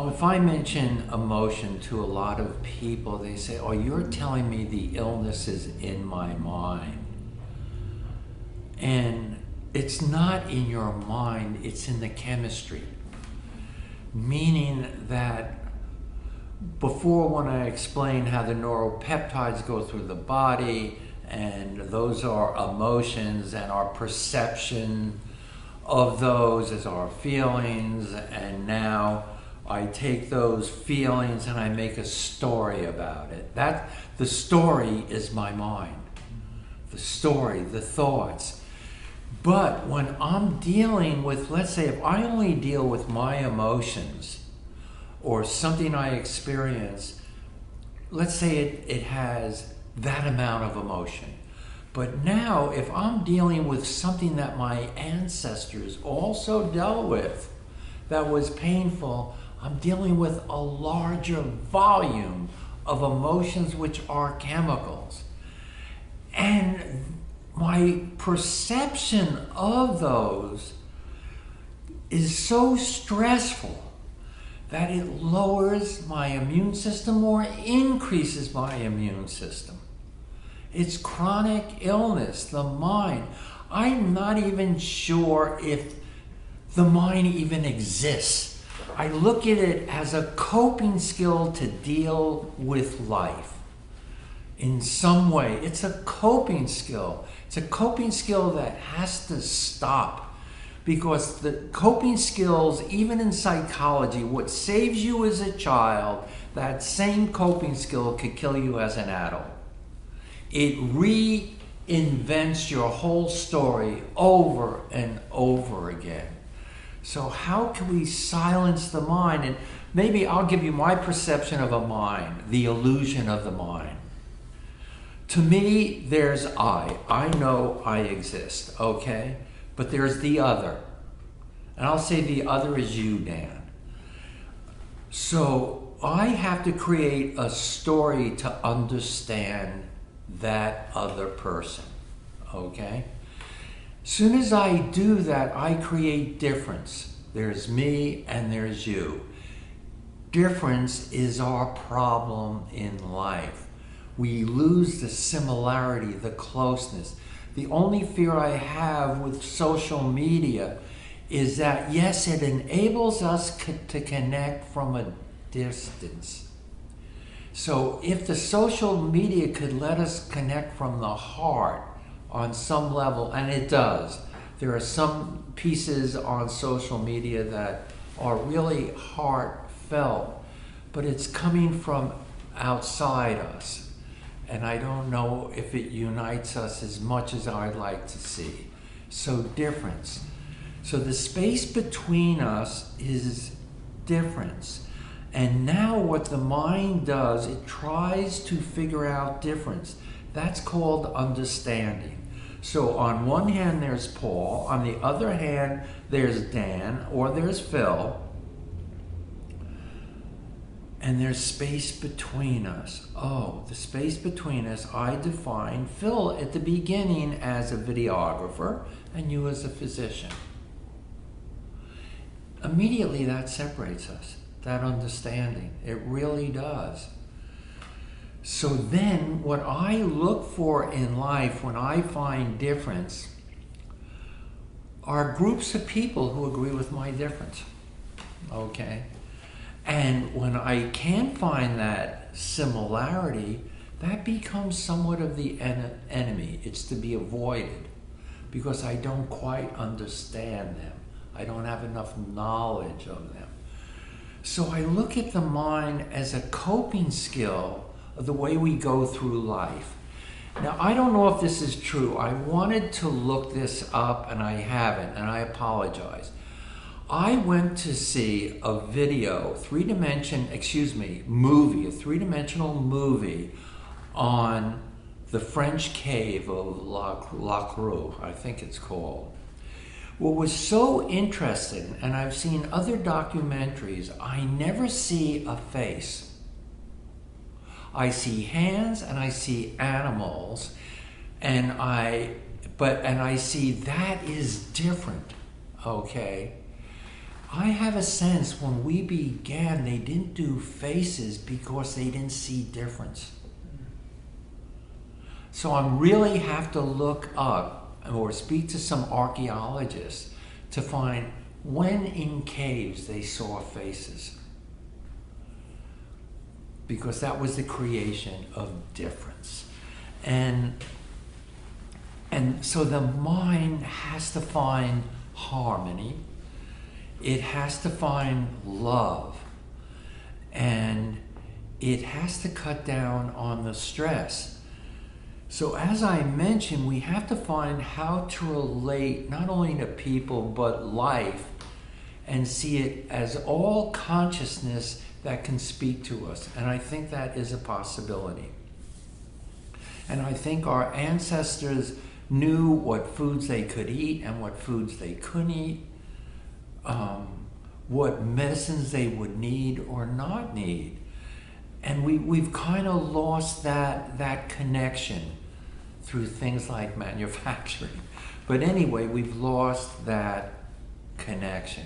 if I mention emotion to a lot of people, they say, oh, you're telling me the illness is in my mind. And it's not in your mind, it's in the chemistry. Meaning that before, when I explained how the neuropeptides go through the body, and those are emotions, and our perception of those as our feelings, and now I take those feelings and I make a story about it. The story is my mind. The story, the thoughts. But when I'm dealing with, let's say, if I only deal with my emotions or something I experience, let's say it has that amount of emotion. But now, if I'm dealing with something that my ancestors also dealt with that was painful, I'm dealing with a larger volume of emotions, which are chemicals. And my perception of those is so stressful that it lowers my immune system or increases my immune system. It's chronic illness, the mind. I'm not even sure if the mind even exists. I look at it as a coping skill to deal with life. In some way, it's a coping skill. It's a coping skill that has to stop, because the coping skills, even in psychology, what saves you as a child, that same coping skill could kill you as an adult. It reinvents your whole story over and over again. So how can we silence the mind? And maybe I'll give you my perception of a mind, the illusion of the mind. To me, there's I. I know I exist, okay? But there's the other. And I'll say the other is you, Dan. So I have to create a story to understand that other person, okay? Soon as I do that, I create difference. There's me and there's you. Difference is our problem in life. We lose the similarity, the closeness. The only fear I have with social media is that, yes, it enables us to connect from a distance. So if the social media could let us connect from the heart on some level, and it does. There are some pieces on social media that are really heartfelt, but it's coming from outside us. And I don't know if it unites us as much as I'd like to see. So difference. So the space between us is difference. And now what the mind does, it tries to figure out difference. That's called understanding. So on one hand, there's Paul. On the other hand, there's Dan, or there's Phil. And there's space between us. Oh, the space between us, I define Phil at the beginning as a videographer and you as a physician. Immediately that separates us, that understanding. It really does. So then what I look for in life when I find difference are groups of people who agree with my difference, okay? And when I can't find that similarity, that becomes somewhat of the enemy. It's to be avoided because I don't quite understand them. I don't have enough knowledge of them. So I look at the mind as a coping skill of the way we go through life. Now, I don't know if this is true. I wanted to look this up and I haven't, and I apologize. I went to see a video, a three-dimensional movie on the French cave of La Creux, I think it's called. What was so interesting, and I've seen other documentaries, I never see a face. I see hands and I see animals, and I see that is different, okay? I have a sense when we began, they didn't do faces because they didn't see difference. So I really have to look up or speak to some archaeologists to find when in caves they saw faces. Because that was the creation of difference. And so the mind has to find harmony. It has to find love. And it has to cut down on the stress. So as I mentioned, we have to find how to relate not only to people, but life, and see it as all consciousness that can speak to us. And I think that is a possibility. And I think our ancestors knew what foods they could eat and what foods they couldn't eat, what medicines they would need or not need. And we've kind of lost that connection through things like manufacturing. But anyway, we've lost that connection.